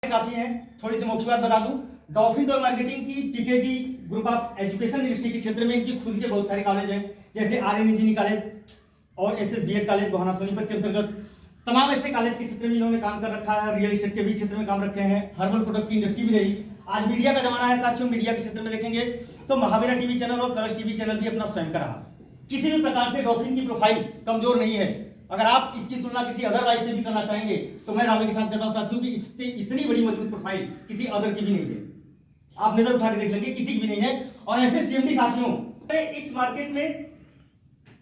काफी है। थोड़ी सी मुख्य बात बता दूं, डॉल्फिन टोल मार्केटिंग की PKG group of education university के क्षेत्र में इनकी खुद के बहुत सारे कॉलेज हैं, जैसे आर्यन इंजीनियरिंग कॉलेज और एसएसबीएड कॉलेज गोहाना सोनीपत के अंतर्गत तमाम ऐसे कॉलेज के क्षेत्र में इन्होंने काम कर रखा है। रियल एस्टेट के भी क्षेत्र में काम रखे हैं, हर्बल प्रोडक्ट की इंडस्ट्री भी रही। आज मीडिया का जमाना है साथियों, मीडिया के क्षेत्र में देखेंगे तो महावीरा टीवी चैनल और कलर्स टीवी चैनल भी अपना स्वयं का रहा। किसी भी प्रकार से डॉल्फिन की प्रोफाइल कमजोर नहीं है। अगर आप इसकी तुलना किसी अदर वाइज से भी करना चाहेंगे तो मैं दावे के साथ कहता हूं साथियों कि इससे इतनी बड़ी मजबूत प्रोफाइल किसी अदर की भी नहीं है। आप नजर उठा के देख लेंगे, किसी की भी नहीं है। और ऐसे सीएमडी साथियों, इस मार्केट में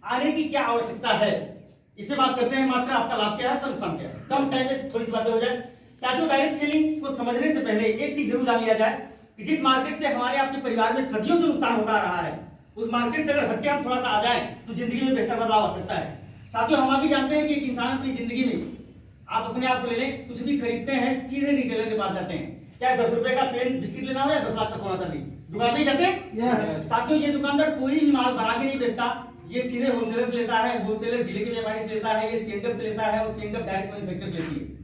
आने की क्या आवश्यकता है, इस पे बात करते हैं। मात्र आपका लाभ क्या है, नुकसान क्या है, कम टाइम में थोड़ी सी बातें हो जाए। साथियों, डायरेक्ट सेलिंग को समझने से पहले एक चीज जरूर जान लिया जाए कि जिस मार्केट से हमारे आपके परिवार में सदियों से नुकसान होता रहा है, उस मार्केट से अगर हटके हम थोड़ा सा आ जाए तो जिंदगी में बेहतर बदलाव आ सकता है। साथियों, हम भी जानते हैं कि एक इंसान अपनी जिंदगी में, आप अपने आप को ले लें, कुछ भी खरीदते हैं सीधे रिटेलर के पास जाते हैं, चाहे 10 रुपए का पेन बिस्किट लेना हो या 10 लाख का सोना चांदी, दुकान पे ही जाते हैं। साथियों, ये दुकानदार कोई भी माल बना के नहीं बेचता, ये सीधे होलसेलर से लेता है, होलसेलर जिले के व्यापारी से लेता है, ये सीएनडब्ल्यू से लेता है और सीएनडब्ल्यू डायरेक्ट मैन्युफैक्चर से लेती है।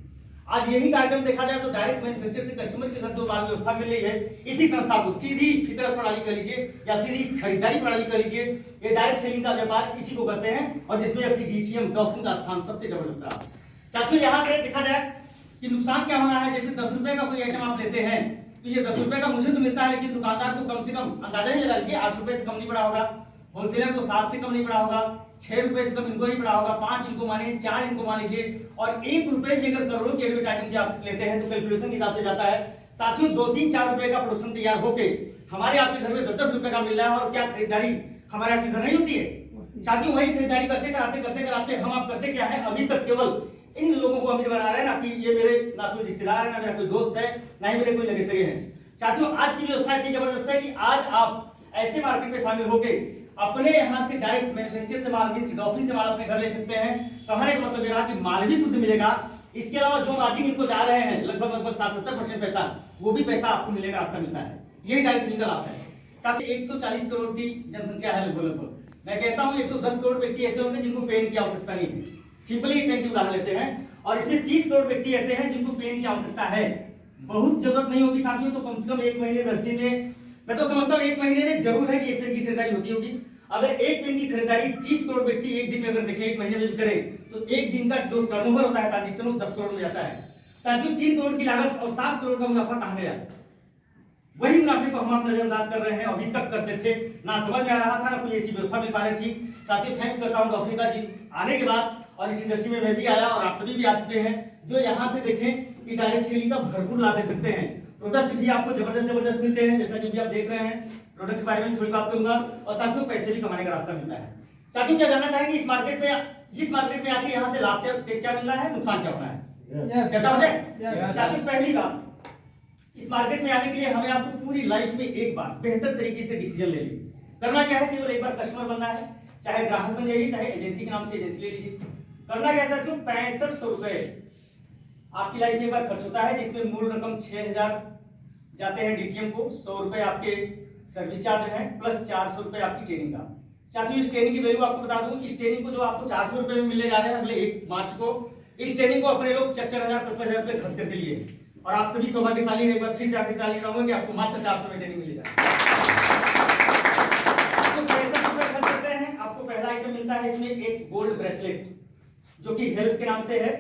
आज यही कार्यक्रम देखा जाए तो डायरेक्ट मैन्युफैक्चर से कस्टमर के घर जो बाल व्यवस्था मिल रही है, इसी संस्था को सीधी फितरत प्रणाली कर लीजिए या सीधी खरीदारी प्रणाली कर लीजिए, ये डायरेक्ट सेलिंग का व्यापार इसी को करते हैं और जिसमें अपनी डीटीएम डॉल्फिन का स्थान सबसे जबरदस्त रहा। साथियों, यहाँ पे देखा जाए कि नुकसान क्या होना है। जैसे 10 रुपए का कोई आइटम आप लेते हैं तो ये 10 रुपए का मुझे तो मिलता है, लेकिन दुकानदार को कम से कम अंदाजा ही लगा लीजिए 8 रुपए से कम नहीं पड़ा होगा, होलसेलर को 7 से कम नहीं पड़ा होगा, 6 रुपए से कम इनको नहीं पड़ा होगा, 5 इनको मानिए, 4 इनको मान लीजिए, और 1 रुपए भी अगर करोड़ों की एडवर्टाइजिंग आप लेते हैं तो कैलकुलेशन के हिसाब से जाता है। साथियों, 2-3-4 रुपए का प्रोडक्शन तैयार होके हमारे आपके घर में 10-10 रुपए का मिल रहा है, और क्या खरीदारी हमारे आपके घर नहीं होती है। साथियों, वही खरीदारी करते कराते हम आप करते क्या है, अभी तक केवल इन लोगों को अमीर बना रहे हैं, ना कि ये मेरे ना कोई रिश्तेदार है, ना मेरा कोई दोस्त है, ना ही मेरे कोई लगे सगे हैं। साथियों, आज की व्यवस्था इतनी जबरदस्त है कि आज आप ऐसे मार्केट में शामिल होके अपने यहाँ से डायरेक्ट मैन्युफैक्चर से माल, डॉल्फिन से माल अपने घर ले सकते हैं। कहने का मतलब यह कि माल भी शुद्ध मिलेगा, इसके अलावा जो मार्जिन इनको जा रहे हैं लगभग 60-70% पैसा, वो भी पैसा आपको मिलेगा, रास्ता मिलता है। यही डायरेक्ट सेलिंग का लाभ है। साथ ही 140 करोड़ की जनसंख्या है लगभग। मैं कहता हूँ 110 करोड़ व्यक्ति ऐसे होंगे जिनको पेन की आवश्यकता नहीं है। सिंपली पेन की उदाहरण लेते हैं, और इसमें 30 करोड़ व्यक्ति ऐसे हैं जिनको पेन की आवश्यकता है। बहुत जरूरत नहीं होगी साथियों, तो कम से कम 1 महीने 10 दिन में, मैं तो समझता हूँ 1 महीने में जरूर है कि एक पेन की खरीदारी होती होगी। अगर एक पेन की खरीदारी 30 करोड़ व्यक्ति एक दिन में अगर देखें, 1 महीने में भी करें, तो एक दिन का जो टर्नओवर होता है ट्रांजेक्शन, वो 10 करोड़ में जाता है। साथियों, 3 करोड़ की लागत और 7 करोड़ का मुनाफा कहां गया? वही मुनाफे को हम आप नजरअंदाज कर रहे हैं, अभी तक करते थे, ना समझ में आ रहा था, ना कोई ऐसी व्यवस्था मिल पा रही थी। साथियों, थैंक्स करता हूं डॉल्फिन का जी आने के बाद, और इस इंडस्ट्री में मैं भी आया और आप सभी भी आ चुके हैं, जो यहाँ से देखें कि डायरेक्ट सेलिंग का भरपूर लाभ ले सकते हैं। प्रोडक्ट भी आपको जबरदस्त मिलते हैं, जैसा कि आप देख रहे हैं। प्रोडक्ट के बारे में थोड़ी बात करूंगा, और साथियों पैसे भी कमाने का रास्ता मिलता है। साथियों, क्या जानना चाहेंगे इस मार्केट में आके यहाँ से लाभ क्या मिल रहा है, नुकसान क्या होना है, चर्चा हो जाए। साथियों, पहली बात, इस मार्केट में आने के लिए हमें आपको पूरी लाइफ में एक बार बेहतर तरीके से डिसीजन ले लीजिए। करना क्या है, केवल एक बार कस्टमर बनना है, चाहे ग्राहक बन जाइए, चाहे एजेंसी के नाम से एजेंसी ले लीजिए। करना क्या है साथियों, 6500 रुपए आपकी लाइफ में एक बार खर्च होता है, जिसमें मूल रकम 6000 जाते हैं डीटीएम को, 100 रुपए आपके सर्विस चार्ज है, प्लस 400 रुपए आपकी ट्रेनिंग का। साथियों, इस ट्रेनिंग की वैल्यू आपको बता दूं, इस ट्रेनिंग को जो आपको 400 रुपए में मिलने जा रहे हैं अगले 1 मार्च को, इस ट्रेनिंग को अपने लोग 4,000-5,000 रुपए खर्च करके लिए, और आप सभी सौभाग्यशाली हैं। एक बार फिर से आखिर ताली लगाऊंगा कि आपको मात्र 400 में ट्रेनिंग मिलेगा। आपको 65 रुपए खर्च करते हैं, आपको पहला आइटम मिलता है इसमें एक गोल्ड ब्रेसलेट, जो कि हेल्थ के नाम से है,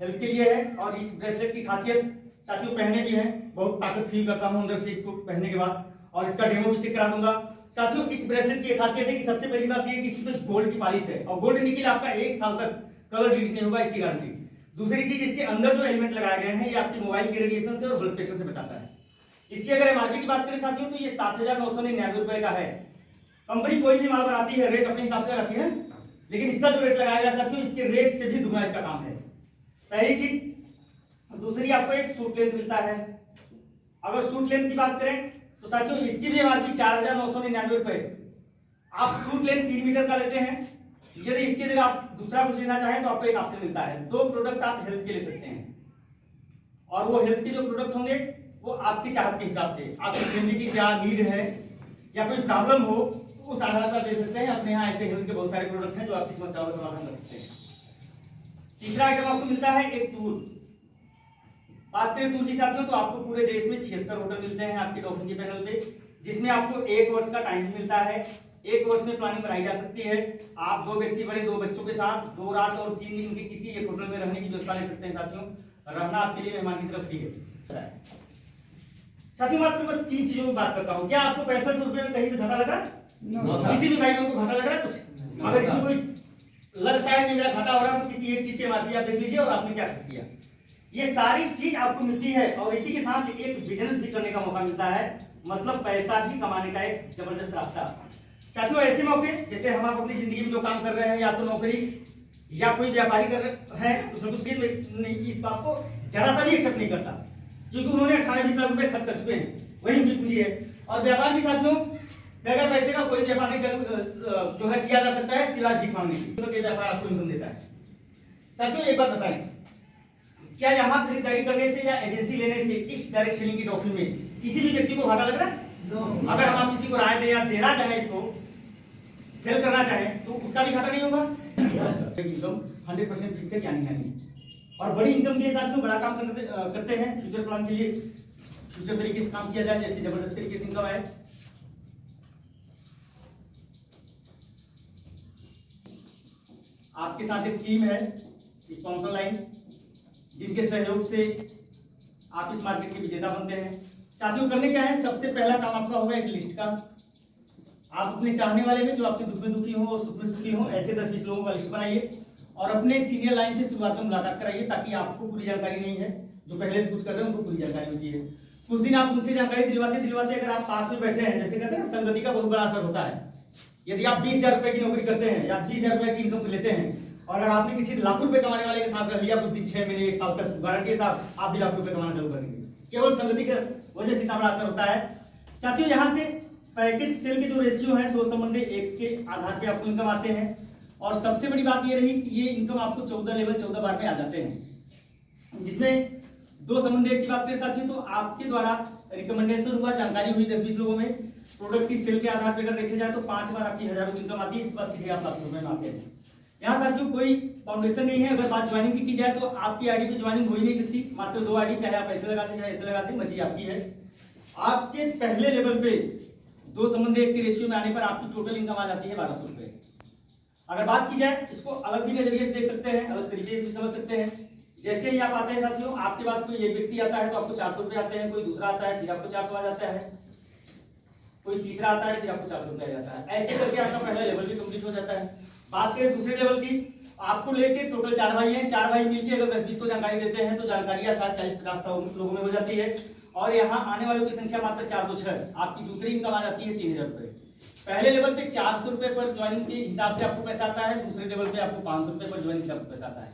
हेल्थ के लिए है। और इस ब्रेसलेट की खासियत साथियों पहनने की है, बहुत ताकत फील करता हूं अंदर से इसको पहनने के बाद, और इसका डेमो भी चेक करा दूंगा। साथियों, इस ब्रेसलेट की खासियत है कि सबसे पहली बात यह है कि इसमें गोल्ड की पॉलिश है, और गोल्ड निकल आपका 1 साल तक कलर डिलीट नहीं होगा, इसकी गारंटी। दूसरी चीज, इसके अंदर जो एलिमेंट लगाए गए हैं ये आपकी मोबाइल के रेडिएशन से और ब्लड प्रेशर से बचाता है। इसकी अगर एमआरपी की बात करें साथियों, तो ये 7,999 रुपए का है। कंपनी कोई भी माल बनाती है, रेट अपने हिसाब से लगाती है, लेकिन इसका जो रेट लगाया गया साथियों, इसके रेट से भी दुगना इसका काम है। पहली चीज। दूसरी, आपको एक सूट लेंथ मिलता है। अगर सूट लेंथ की बात करें तो साथियों, इसकी भी एमआरपी 4,999 रुपए। आप सूट लेंथ 3 मीटर का लेते हैं, यदि इसकी जगह आप दूसरा कुछ लेना चाहें तो आपको एक ऑप्शन मिलता है, 2 प्रोडक्ट आप हेल्थ के ले सकते हैं, और वो हेल्थ के जो प्रोडक्ट होंगे वो आपकी चाहत के हिसाब से, आपकी फैमिली की क्या नीड है या कोई प्रॉब्लम हो, तो उस आधार पर ले सकते हैं। अपने यहाँ ऐसे हेल्थ के बहुत सारे प्रोडक्ट हैं जो आपकी समस्याओं का समाधान कर सकते हैं। तीसरा आइटम आपको मिलता है एक टूल। बात करें टूर की साथियों तो आपको पूरे देश में 76 होटल मिलते हैं आपके डॉल्फिन के पैनल पे, जिसमें आपको 1 वर्ष का टाइम मिलता है। 1 वर्ष में प्लानिंग बनाई जा सकती है। आप 2 व्यक्ति बड़े 2 बच्चों के साथ 2 रात और 3 दिन के किसी एक होटल में रहने की व्यवस्था ले सकते हैं साथियों। रहना आपके लिए मेहमान की तरफ फ्री है। साथियों मैं आपको बस 3 चीजों की बात करता हूँ। क्या आपको 65 रुपए में कहीं से घाटा लगा? किसी भी भाई बहन को घाटा लग रहा है कुछ? अगर इसमें कोई लगता है कि मेरा घाटा हो रहा है तो किसी एक चीज के मार्केट आप देख लीजिए और आपने क्या खर्च किया। ये सारी चीज आपको मिलती है और इसी के साथ एक बिजनेस भी करने का मौका मिलता है, मतलब पैसा भी कमाने का एक जबरदस्त रास्ता। साथियों ऐसे मौके जैसे हम आप अपनी जिंदगी में जो काम कर रहे हैं, या तो नौकरी या कोई व्यापारी कर रहे हैं, उसमें कुछ नहीं, इस बात को जरा सा भी एक्सेप्ट नहीं करता, क्योंकि उन्होंने 18-20 लाख रुपए खर्च कर चुके हैं, वही उनकी पूंजी है। और व्यापार भी साथियों बगैर पैसे का कोई व्यापार नहीं जो है किया जा सकता है सिवाय भीख मांगने की, तो व्यापार आपको इनकम देता है। साथियों एक बात बताएं, क्या यहाँ खरीदारी करने से या एजेंसी लेने से इस डायरेक्ट सेलिंग की डॉल्फिन में किसी भी व्यक्ति को घाटा लग रहा है? अगर हम आप किसी को राय दे या देना चाहे, इसको सेल करना चाहे तो उसका भी घाटा नहीं होगा। इनकम 100% फिक्स है, यानी नहीं। और बड़ी इनकम के साथ में बड़ा काम करते हैं फ्यूचर प्लान के लिए, फ्यूचर तरीके से काम किया जाए, जैसे जबरदस्त तरीके से इनकम है। आपके साथ एक टीम है स्पॉन्सर लाइन, जिनके सहयोग से आप इस मार्केट के विजेता बनते हैं। साथियों करने क्या है, सबसे पहला काम आपका होगा एक लिस्ट का। आप अपने चाहने वाले में जो आपके दुख में दुखी हो और सुख में सुखी हो, ऐसे 10-20 लोगों का लिस्ट बनाइए और अपने सीनियर लाइन से शुरुआत में मुलाकात कराइए, ताकि आपको पूरी जानकारी नहीं है, जो पहले से कुछ कर रहे हैं उनको पूरी जानकारी होती है। कुछ दिन आप उनसे जानकारी दिलवाते अगर आप पास में बैठे हैं, जैसे कहते हैं ना संगति का बहुत बड़ा असर होता है। यदि आप 20,000 रुपए की नौकरी करते हैं या 20,000 रुपए की इनकम लेते हैं और अगर आपने किसी लाखों रुपए कमाने वाले के साथ रह लिया कुछ दिन, 6 महीने 1 साल तक, गारंटी के साथ आप भी लाखों रुपए कमाना शुरू करेंगे। केवल संगति की वजह से इतना बड़ा असर होता है। साथियों यहाँ से पैकेज सेल के जो रेशियो है 2:1 के आधार पे आपको इनकम आते हैं। और सबसे बड़ी बात ये रही कि ये इनकम आपको 14 लेवल 14 बार में आ जाते हैं, जिसमें 2:1 की बात करें साथियों तो आपके द्वारा रिकमेंडेशन हुआ, जानकारी हुई 10-20 लोगों में, प्रोडक्ट की सेल के आधार पर अगर देखे जाए तो 5 बार आपकी 1000 रुपये इनकम आती है, इस बार सीधे आप लाख रुपए में आते हैं। यहाँ साथियों कोई फाउंडेशन नहीं है। अगर बात ज्वाइनिंग की जाए तो आपकी आईडी पे ज्वाइनिंग हो ही नहीं सकती, मात्र 2 आईडी, चाहे आप ऐसे लगाते चाहे ऐसे लगाते, मर्जी आपकी है। आपके पहले लेवल पे 2:1 के रेशियो में आने पर आपकी टोटल इनकम आ जाती है 1200 रुपए। अगर बात की जाए, इसको अलग भी नजरिए से देख सकते हैं, अलग तरीके से भी समझ सकते हैं। जैसे ही आप आते हैं साथियों, आपके बाद कोई एक व्यक्ति आता है तो आपको 400 रुपए आते हैं, कोई दूसरा आता है फिर आपको 400 आ जाता है, कोई तीसरा आता है फिर आपको 400 रुपए आ जाता है। ऐसे करके आपका पहला लेवल भी कंप्लीट हो जाता है। बात करें दूसरे लेवल की, आपको लेके टोटल 4 भाई हैं, 4 भाई मिलकर अगर 10-20 को जानकारी देते हैं तो जानकारियां 40-50 लोगों में हो जाती है। और यहाँ आने वालों की संख्या मात्र 4-2-6, आपकी दूसरी इनकम आ जाती है 3000 रुपए। पहले लेवल पे 400 रुपए पर ज्वाइनिंग के हिसाब से आपको पैसा आता है, दूसरे लेवल पे आपको 500 रुपए पर ज्वाइनिंग के हिसाब से पैसा आता है।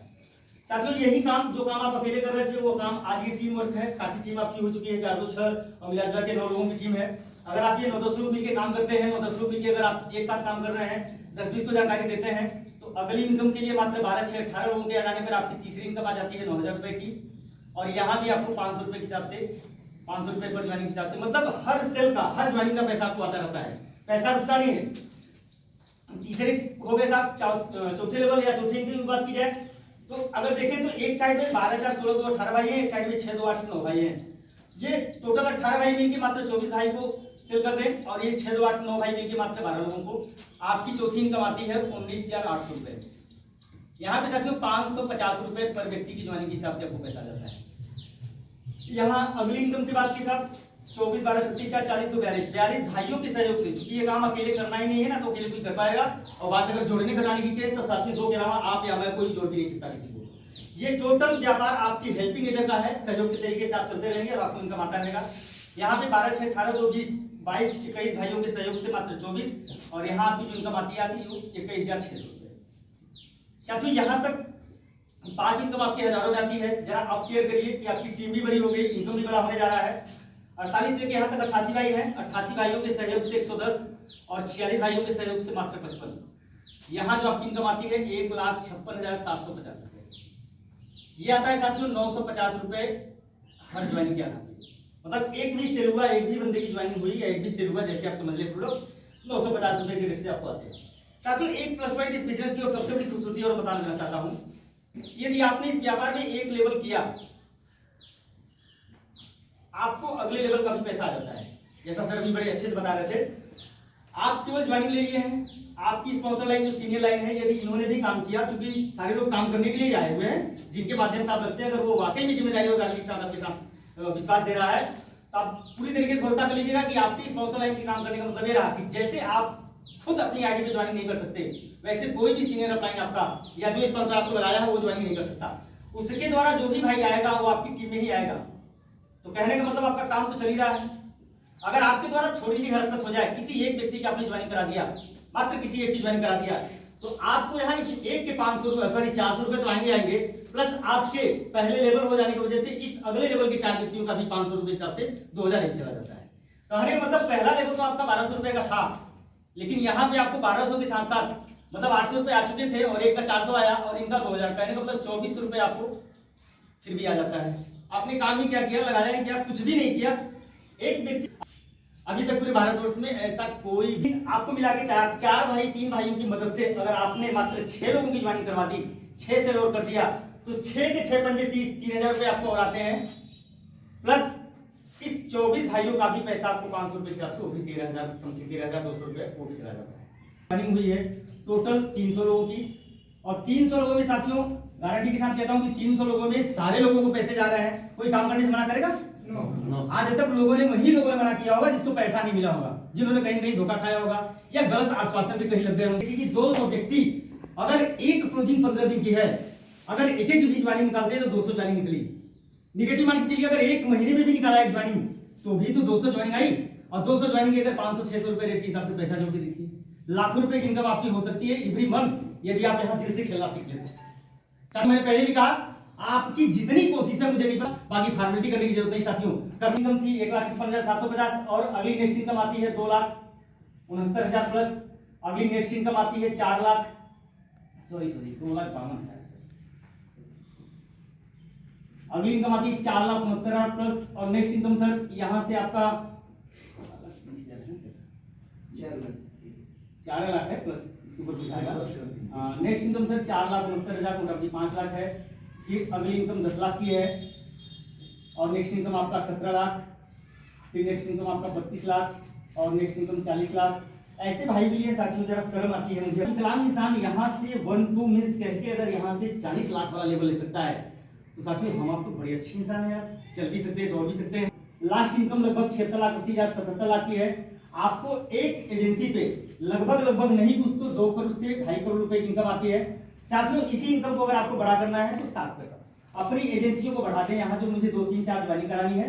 साथियों यही काम जो काम आप अकेले कर रहे थे वो काम आज ये टीम वर्क है, काफी टीम आपकी हो चुकी है, 4-2-6 और मिला के 9 लोगों की टीम है। अगर आप ये 9-10 लोग मिलकर काम करते हैं, 9-10 लोग मिलकर अगर आप एक साथ काम कर रहे हैं, 10-20 को जानकारी देते हैं, तो अगली इनकम के लिए मात्र 12-6-18 लोगों के आ जाने पर आपकी तीसरी इनकम आ जाती है 9000 रुपए की। और यहाँ भी आपको 500 रुपए के हिसाब से, 500 रुपए पर ज्वाइनिंग के हिसाब से, मतलब हर सेल का, हर ज्वाइनिंग का पैसा आपको आता रहता है, पैसा रुकता नहीं है। तीसरे हो गए साहब चौथे लेवल या चौथे इनकम की बात की जाए तो अगर देखें तो एक साइड में 12-4-16-2 18 भाई हैं, एक साइड में 6-2-8-9 भाई हैं। ये टोटल 18 भाई मिलकर मात्र 24 भाई को सेल कर दें और ये 6-2-8-9 भाई मिलकर मात्र 12 लोगों को, आपकी चौथी इनकम आती है 19,800 रुपए। यहाँ पे साथियों 550 रुपए पर व्यक्ति की ज्वाइनिंग के हिसाब से आपको पैसा आ जाता है। यहाँ अगली इनकम की बात की साहब 24, 12, 36, 4, 40, 2, 42 भाइयों के सहयोग से, क्योंकि ये काम अकेले करना ही नहीं है ना, तो अकेले कोई कर पाएगा। और बात अगर जोड़ने घटाने की केस तो साथियों 2 के अलावा आप या मैं कोई जोड़ भी नहीं सकता किसी को। ये टोटल व्यापार आपकी हेल्पिंग नेचर का है, सहयोग के तरीके से आप चलते रहेंगे और आपको इनकम आता रहेगा। यहाँ पे 12-6-18-2, 20, 22, 21 भाइयों के सहयोग से मात्र 24 और यहाँ आपकी जो इनकम आती है 21,600 रुपए। साथियों यहाँ तक 5 इनकम आपके हजारों में आती है। जरा आप केयर करिए कि आपकी टीम भी बड़ी हो गई, इनकम भी बड़ा होने जा रहा है। 48 लेके यहाँ तक 88 भाई हैं, 88 भाइयों के सहयोग से 110 और 46 भाइयों के सहयोग से मात्र 55। यहाँ जो आपकी इनकम आती है 1,56,750 रुपए। ये आता है साथियों 950 रुपए हर ज्वाइनिंग के आधार पर, मतलब एक भी सेल हुआ, एक भी बंदे की ज्वाइनिंग हुई या एक भी सेल हुआ, जैसे आप समझ ले प्रोडक्ट 950 रुपए के रेट से आपको आते हैं। साथियों एक प्लस पॉइंट इस बिजनेस की और सबसे बड़ी खूबसूरती और बताना देना चाहता हूँ, यदि आपने इस व्यापार में एक लेवल किया आपको अगले लेवल का भी पैसा आ जाता है। जैसा सर अभी बड़े अच्छे से बता रहे थे, आप केवल ज्वाइनिंग ले लिए हैं, आपकी स्पॉन्सर लाइन जो सीनियर लाइन है, यदि इन्होंने भी काम किया, क्योंकि सारे लोग काम करने के लिए आए हुए हैं, जिनके माध्यम से आप लगते हैं, अगर वो वाकई में जिम्मेदारी और गारंटी के साथ आपके साथ विश्वास दे रहा है, तो आप पूरी तरीके से भरोसा कर लीजिएगा कि आपकी स्पॉन्सर लाइन के काम करने का मतलब ये रहा कि जैसे आप खुद अपनी आईडी पे ज्वाइनिंग नहीं कर सकते, वैसे कोई भी सीनियर अपलाइन आपका या जो स्पॉन्सर आपको लगाया है वो ज्वाइनिंग नहीं कर सकता। उसके द्वारा जो भी भाई आएगा वो आपकी टीम में ही आएगा। तो कहने का मतलब आपका काम तो चल ही रहा है। अगर आपके द्वारा थोड़ी सी हरकत हो जाए, किसी एक व्यक्ति की आपने ज्वाइनिंग करा दिया, मात्र किसी एक की ज्वाइनिंग करा दिया, तो आपको यहाँ इस एक के 500 रुपए, सॉरी 400 रुपए तो आएंगे, प्लस आपके पहले लेवल हो जाने की वजह से इस अगले लेवल के 4 व्यक्तियों का भी 500 रुपए हिसाब से 2000 चला जाता है। कहने का मतलब पहला लेवल तो आपका 1200 रुपए का था, लेकिन यहाँ पे आपको 1200 के साथ साथ मतलब 800 रुपए आ चुके थे और एक का 400 आया और इनका 2000, कहने का मतलब 2400 रुपए आपको फिर भी आ जाता है। आपने काम ही क्या किया, लगाया क्या, कुछ भी नहीं किया। एक व्यक्ति अभी तक पूरे भारतवर्ष में ऐसा कोई भी आपको मिला के चार भाई 3 भाइयों की मदद से अगर आपने मात्र 6 लोगों की ज्वाइनिंग करवा दी, 6 से लोड कर दिया, तो 6 के 6 पंजे 30,000 रुपए आपको और आते हैं, प्लस इस 24 भाइयों का भी पैसा आपको 500 रुपए हिसाब से वो भी 13,000 समथिंग 13,200 रुपए वो भी चला जाता है। ज्वाइनिंग हुई है टोटल 300 लोगों की, और 300 लोगों में साथियों गारंटी के साथ कहता हूं कि 300 लोगों में सारे लोगों को पैसे जा रहे हैं। कोई काम करने से मना करेगा? नो। आज तक लोगों ने वही लोगों ने मना किया होगा जिसको पैसा नहीं मिला होगा, जिन्होंने कहीं कहीं धोखा खाया होगा या गलत आश्वासन भी कहीं लग गए होंगे। कि 200 व्यक्ति अगर एक क्लोजिंग 15 दिन की है, अगर एक भी ज्वाइनिंग निकालते हैं तो 200 ज्वाइनिंग निकली। निगेटिव मान के चलिए अगर एक महीने में भी निकाला एक ज्वाइनिंग तो भी तो 200 ज्वाइनिंग आई, और 200 ज्वाइनिंग अगर 500-600 रुपए रेट के हिसाब से पैसा जोड़ के देखिए, लाखों रुपए की इनकम आपकी हो सकती है एवरी मंथ, यदि आप यहाँ दिल से खेलना सीख लेते हैं। चाहे मैंने पहले भी कहा, आपकी जितनी कोशिश है मुझे नहीं पता, बाकी फॉर्मेलिटी करने की जरूरत नहीं साथियों। करनी इनकम थी 1,56,750 और अगली नेक्स्ट इनकम आती है 2,69,000 प्लस, अगली नेक्स्ट इनकम आती है 2,52,000 अगली इनकम आती है 4,69,000 प्लस, और नेक्स्ट इनकम सर यहाँ से आपका 4 लाख है प्लस इसके ऊपर कुछ आएगा। नेक्स्ट इनकम सर 4,69,000 मोटामोटी 5 लाख है। फिर अगली इनकम 10 लाख की है, और नेक्स्ट इनकम आपका 17 लाख, फिर नेक्स्ट इनकम आपका 32 लाख, और नेक्स्ट इनकम 40 लाख। ऐसे भाई के लिए साथियों जरा शर्म आती है मुझे। विकलांग इंसान यहाँ से 1-2 मिस करके अगर यहाँ से 40 लाख वाला लेवल ले सकता है, तो साथियों हम आपको बड़ी अच्छी इंसान है यार, चल भी सकते हैं, दौड़ भी सकते हैं। लास्ट इनकम लगभग 76,80,000 77 लाख की है। आपको एक एजेंसी पे लगभग नहीं कुछ तो 2 करोड़ से 2.5 करोड़ रुपए की इनकम आती है। साथियों इसी इनकम को अगर आपको बड़ा करना है तो 7 अपनी एजेंसियों को बढ़ा दें। यहाँ जो मुझे 2-3-4 ज्वाइनिंग करानी है